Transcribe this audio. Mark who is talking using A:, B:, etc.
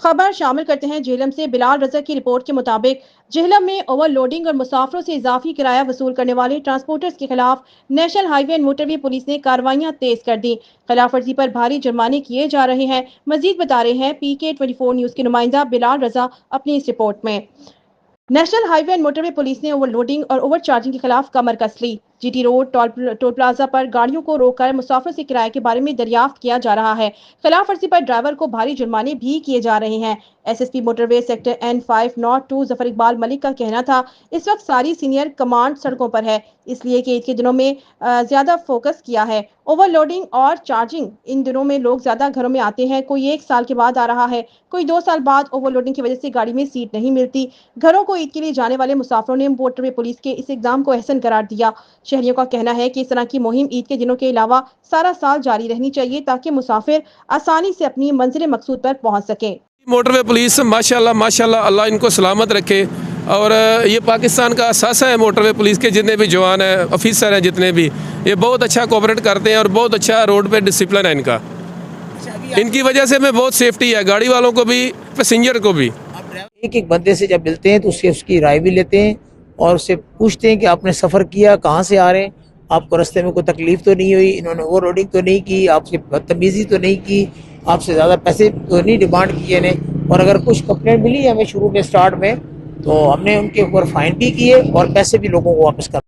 A: खबर शामिल करते हैं झेलम से। बिलाल रजा की रिपोर्ट के मुताबिक झेलम में ओवरलोडिंग और मुसाफिरों से इजाफी किराया वसूल करने वाले ट्रांसपोर्टर्स के खिलाफ national highway and motorway police ने कार्रवाइयां तेज कर दी। खिलाफ वर्जी पर भारी जुर्माने किए जा रहे हैं। मजीद बता रहे हैं PK24 न्यूज के नुमाइंदा बिलाल रजा अपनी इस रिपोर्ट में। National highway and motorway police ने ओवरलोडिंग और ओवरचार्जिंग के खिलाफ कमर कस ली। GT रोड टोल प्लाजा पर गाड़ियों को रोककर मुसाफिर से किराए के बारे में दरियाफ्त किया जा रहा है। खिलाफ वर्जी पर ड्राइवर को भारी जुर्माने भी किए जा रहे हैं। SSP motorway sector N502 Zafar Iqbal Malik का कहना था, इस वक्त सारी सीनियर कमांड सड़कों पर है, इसलिए कि ईद के दिनों में ज्यादा फोकस किया है। ओवरलोडिंग और चार्जिंग इन दिनों में लोग ज्यादा घरों में आते हैं। कोई 1 साल के बाद आ रहा है, कोई 2 साल बाद। ओवरलोडिंग की वजह से गाड़ी में सीट नहीं मिलती। घरों को ईद के लिए जाने वाले मुसाफिरों ने मोटरवे पुलिस के इस इकदाम को एहसन करार दिया। शहरियों का कहना है कि इस तरह की मुहिम ईद के दिनों के अलावा सारा साल जारी रहनी चाहिए ताकि मुसाफिर आसानी से अपनी मंजिल मकसूद पर पहुंच सके।
B: मोटरवे पुलिस माशाल्लाह माशाल्लाह, अल्लाह इनको सलामत रखे। और ये पाकिस्तान का असासा है मोटरवे पुलिस के। जितने भी जवान हैं, ऑफिसर हैं, जितने भी, ये बहुत अच्छा कोऑपरेट करते हैं और बहुत अच्छा रोड पे डिसिप्लिन है इनका। इनकी वजह से हमें बहुत सेफ्टी है, गाड़ी वालों को भी, पैसेंजर को भी।
C: एक एक बंदे से जब मिलते हैं तो उससे उसकी राय भी लेते हैं और उससे पूछते हैं कि आपने सफ़र किया, कहाँ से आ रहे हैं, आपको रास्ते में कोई तकलीफ तो नहीं हुई, इन्होंने ओवरलोडिंग तो नहीं की, आपसे बदतमीजी तो नहीं की, आपसे ज़्यादा पैसे तो नहीं डिमांड किए ने। और अगर कुछ कंप्लेंट मिली हमें शुरू में स्टार्ट में, तो हमने उनके ऊपर फाइन भी किए और पैसे भी लोगों को वापस कर